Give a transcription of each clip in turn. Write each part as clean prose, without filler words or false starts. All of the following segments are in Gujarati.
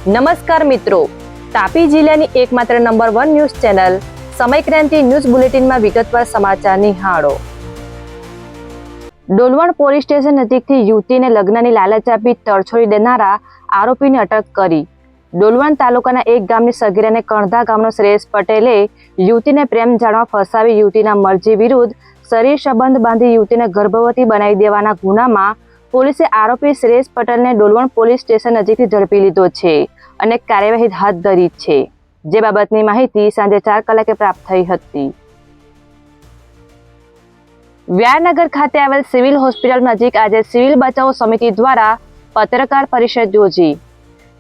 નમસ્કાર મિત્રો, તાપી જિલ્લાની એકમાત્ર number 1 news channel Samaykranti news બુલેટિનમાં વિગતવાર સમાચાર નિહાળો। ડોલવણ પોલીસ સ્ટેશન નજીકથી યુવતીને લગ્નની લાલચ આપી તરછોડી દેનારા આરોપીની અટક કરી। ડોલવણ તાલુકાના એક ગામની સગીરાને કણધા ગામનો શ્રેયસ પટેલે યુવતીને પ્રેમ જાળમાં ફસાવી યુવતીના મરજી વિરુદ્ધ શરીર સંબંધ બાંધી યુવતીને ગર્ભવતી બનાવી દેવાના ગુનામાં પોલીસે આરોપી શ્રેયસ પટેલને ડોલવણ પોલીસ સ્ટેશન નજીકથી ઝડપી લીધો છે અને કાર્યવાહી હાથ ધરી છે, જે બાબતની માહિતી સાંજે 4 કલાકે પ્રાપ્ત થઈ હતી। વ્યારનગર ખાતે આવેલ સિવિલ હોસ્પિટલ નજીક આજે સિવિલ બચાવ સમિતિ દ્વારા પત્રકાર પરિષદ યોજી।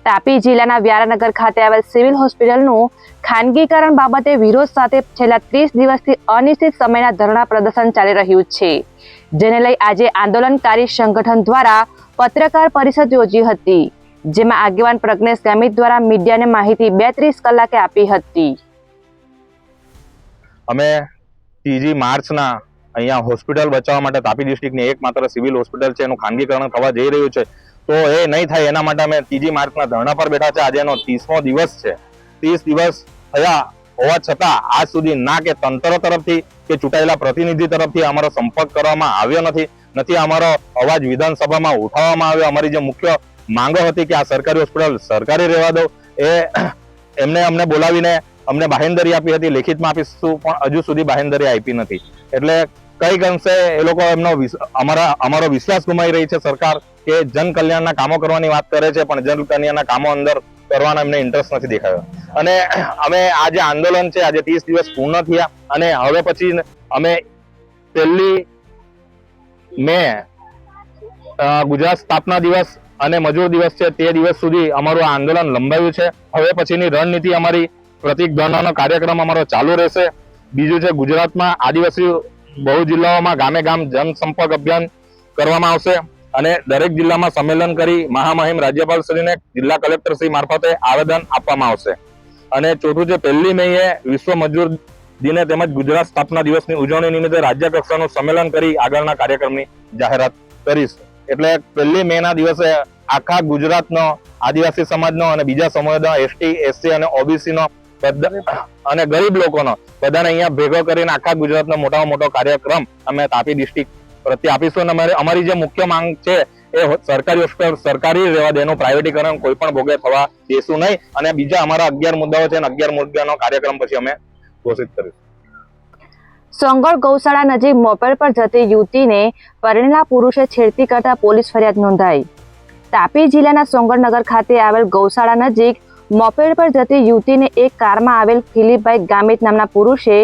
તાપી જિલ્લાના વ્યારનગર ખાતે આવેલ સિવિલ હોસ્પિટલનું ખાનગીકરણ બાબતે વિરોધ સાથે છેલ્લા 30 દિવસથી અનિશ્ચિત સમયના ધરણા પ્રદર્શન ચાલી રહ્યું છે, જેને લઈ આજે આંદોલનકારી સંગઠન દ્વારા પત્રકાર પરિષદ યોજી હતી, જેમાં આગેવાન પ્રજ્ઞેશ ગામિત દ્વારા મીડિયાને માહિતી 32 કલાકે આપી હતી। અમે 3 માર્ચના અહીંયા હોસ્પિટલ બચાવવા માટે તાપી ડિસ્ટ્રિક્ટની એકમાત્ર સિવિલ હોસ્પિટલ છે એનું ખાનગીકરણ થવા જઈ રહ્યું છે, તો એ નહીં થાય એના માટે અમે 3 માર્ચના ધરણા પર બેઠા છે। આજે એનો 30મો દિવસ છે। 30 દિવસ થયા હોવા છતાં આજ સુધી ના કે તંત્ર તરફથી કે ચૂંટાયેલા પ્રતિનિધિ તરફથી અમારો સંપર્ક કરવામાં આવ્યો નથી અમારો અવાજ વિધાનસભામાં ઉઠાવવામાં આવ્યો। અમારી જે મુખ્ય માંગો હતી કે આ સરકારી હોસ્પિટલ સરકારી રહેવા દો, અમને બોલાવીને અમને બાહેંધરી આપી હતી, લેખિતમાં આપીશું, પણ હજુ સુધી બાહેંધરી આપી નથી। એટલે કઈક અંશે એ લોકો અમારો વિશ્વાસ ગુમાવી રહી છે સરકાર, કે જન કલ્યાણના કામો કરવાની વાત કરે છે પણ જન કલ્યાણના કામો અંદર કરવાનો એમને ઇન્ટરેસ્ટ નથી દેખાયો। અને અમે આ જે આંદોલન છે આજે 30 દિવસ પૂર્ણ થયા અને હવે પછી અમે 1 મે ગુજરાત સ્થાપના દિવસ અને મજૂર દિવસ છે તે દિવસ સુધી અમારું આ આંદોલન લંબાવ્યું છે। હવે પછીની રણનીતિ અમારી પ્રતિક ધરણાનો કાર્યક્રમ અમારો ચાલુ રહેશે। બીજું છે, ગુજરાતમાં આદિવાસી બહુ જિલ્લાઓમાં ગામે ગામ જનસંપર્ક અભિયાન કરવામાં આવશે અને દરેક જિલ્લામાં સંમેલન કરી મહામહિમ રાજ્યપાલશ્રીને જિલ્લા કલેક્ટરશ્રી મારફતે આવેદન આપવામાં આવશે। અને ચોથું છે, 1 મેએ વિશ્વ મજૂર દિને તેમજ ગુજરાત સ્થાપના દિવસની ઉજવણી નિમિત્તે રાજ્ય કક્ષાનું સંમેલન કરી આગળના કાર્યક્રમની જાહેરાત કરીશ। એટલે 1 મેના દિવસે આખા ગુજરાતનો આદિવાસી સમાજનો અને બીજા સમુદાયનો એસટી, એસસી અને ઓબીસી નો અને ગરીબ લોકોનો બધાને અહીંયા ભેગો કરીને આખા ગુજરાતનો મોટામાં મોટો કાર્યક્રમ અમે તાપી ડિસ્ટ્રિક્ટ પ્રત્યે આપીશું। અને અમારી જે મુખ્ય માંગ છે એ સરકારી હોસ્પિટલ સરકારી રહેવા દે, એનું પ્રાઇવેટીકરણ કોઈ પણ ભોગે થવા દેશું નહીં। અને બીજા અમારા 11 મુદ્દાઓ છે અને 11 મુદ્દાનો કાર્યક્રમ પછી અમે ઘોષિત કરીશું। સોંગળ ગૌશાળા નજીક મોપેડ પર જતી યુવતીને પરણેલા પુરુષે છેડતી કરતા પોલીસ ફરિયાદ નોંધાઈ। તાપી જિલ્લાના સોંગળ નગર ખાતે આવેલ ગૌશાળા નજીક મોપેડ પર જતી યુવતીને એક કારમાં આવેલ ફિલિપભાઈ ગામિત નામના પુરુષે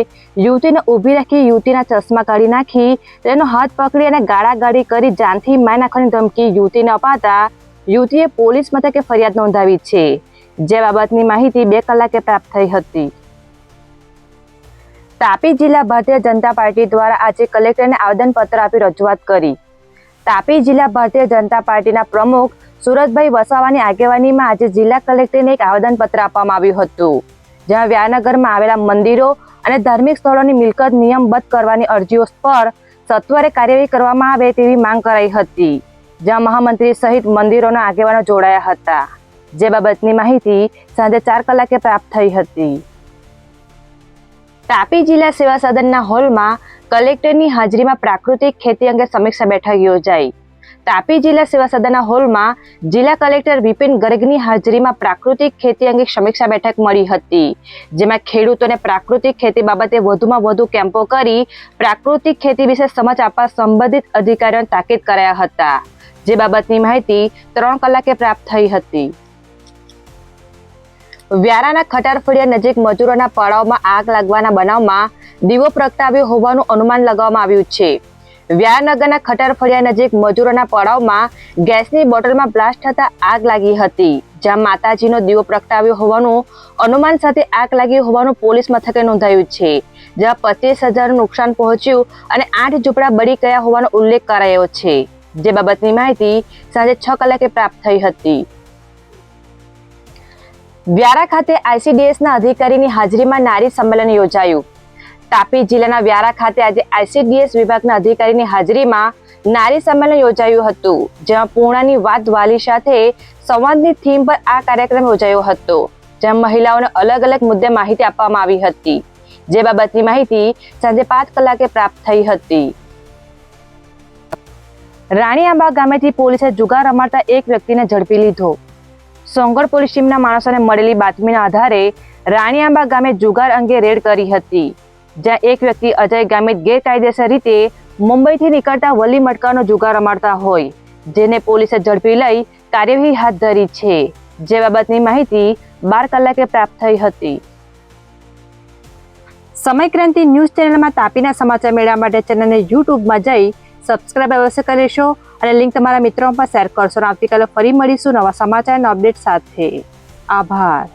યુવતીને ઊભી રાખી યુવતીના ચશ્મા કાઢી નાખી તેનો હાથ પકડી અને ગાળાગાળી કરી જાનથી મારી નાખવાની ધમકી યુવતીને અપાતા યુવતીએ પોલીસ મથકે ફરિયાદ નોંધાવી છે, જે બાબતની માહિતી 2 કલાકે પ્રાપ્ત થઈ હતી। તાપી જિલ્લા ભારતીય જનતા પાર્ટી દ્વારા આજે કલેક્ટરને આવેદનપત્ર આપી રજૂઆત કરી। તાપી જિલ્લા ભારતીય જનતા પાર્ટીના પ્રમુખ સુરતભાઈ વસાવાની આગેવાનીમાં આજે જિલ્લા કલેક્ટરને એક આવેદનપત્ર આપવામાં આવ્યું હતું, જેમાં વ્યારનગરમાં આવેલા મંદિરો અને ધાર્મિક સ્થળોની મિલકત નિયમબદ્ધ કરવાની અરજીઓ પર સત્વરે કાર્યવાહી કરવામાં આવે તેવી માંગ કરાઈ હતી, જ્યાં મહામંત્રી સહિત મંદિરોના આગેવાનો જોડાયા હતા, જે બાબતની માહિતી સાંજે 4 કલાકે પ્રાપ્ત થઈ હતી। તાપી જિલ્લા સેવા સદનના હોલમાં કલેક્ટરની હાજરીમાં પ્રાકૃતિક ખેતી અંગે સમીક્ષા બેઠક યોજાઈ। તાપી જિલ્લા સેવા સદનના હોલમાં જિલ્લા કલેક્ટર વિપિન ગર્ગની હાજરીમાં પ્રાકૃતિક ખેતી અંગે સમીક્ષા બેઠક મળી હતી, જેમાં ખેડૂતોને પ્રાકૃતિક ખેતી બાબતે વધુમાં વધુ કેમ્પો કરી પ્રાકૃતિક ખેતી વિશે સમજ આપવા સંબંધિત અધિકારીઓને તાકીદ કરાયા હતા, જે બાબતની માહિતી 3 કલાકે પ્રાપ્ત થઈ હતી। વ્યારાના ખટાર ફળિયા નજીક મજૂરોના પડાવમાં આગ લાગવાના બનાવમાં દીવો પ્રગટાવ્યો હોવાનું અનુમાન લગાવવામાં આવ્યું છે। વ્યારનગરના ખટાર ફળિયા નજીક મજૂરોના પડાવમાં ગેસની બોટલમાં બ્લાસ્ટ થતા આગ લાગી હતી, જ્યાં માતાજીનો દીવો પ્રગટાવ્યો હોવાનું અનુમાન સાથે આગ લાગી હોવાનું પોલીસ મથકે નોંધાયું છે, જ્યાં 25,000નું નુકસાન પહોંચ્યું અને 8 ઝૂંપડા બળી ગયા હોવાનો ઉલ્લેખ કરાયો છે, જે બાબતની માહિતી સાંજે 6 કલાકે પ્રાપ્ત થઈ હતી। વ્યારા ખાતે આઈસીડીએસના અધિકારીની હાજરીમાં નારી સંમેલન યોજાયું। તાપી જિલ્લાના વ્યારા ખાતે આજે આઈસીડીએસ વિભાગના અધિકારીની હાજરીમાં નારી સંમેલન યોજાયું હતું, જેમાં પૂર્ણાની વાત વાલી સાથે સંવાદની થીમ પર આ કાર્યક્રમ યોજાયો હતો, જેમાં મહિલાઓને અલગ અલગ મુદ્દે માહિતી આપવામાં આવી હતી, જે બાબતની માહિતી સાંજે 5 કલાકે પ્રાપ્ત થઈ હતી. રાણીઆંબા ગામેથી પોલીસે જુગાર રમાડતા એક વ્યક્તિને ઝડપી લીધો. સોંગઢ પોલીસ ટીમના માણસોને મળેલી બાતમીના આધારે રાણીઆંબા ગામે જુગાર અંગે રેડ કરી હતી, જ્યાં એક વ્યક્તિ અજય ગામિત ગેરકાયદેસર રીતે મુંબઈથી નીકળતા વલી મટકાનો જુગાર રમાડતા હોય, જેને પોલીસે ઝડપી લઈ કાર્યવાહી હાથ ધરી છે, જે બાબતની માહિતી 12 કલાકે પ્રાપ્ત થઈ હતી. સમયક્રાંતિ ન્યૂઝ ચેનલમાં તાપીના સમાચાર મેળવવા માટે ચેનલને યુટ્યુબમાં જઈ સબસ્ક્રાઇબ અવશ્ય કરશો અને લિંક તમારા મિત્રોમાં પણ શેર કરશો. આવતીકાલે ફરી મળીશું નવા સમાચારના અપડેટ સાથે. આભાર.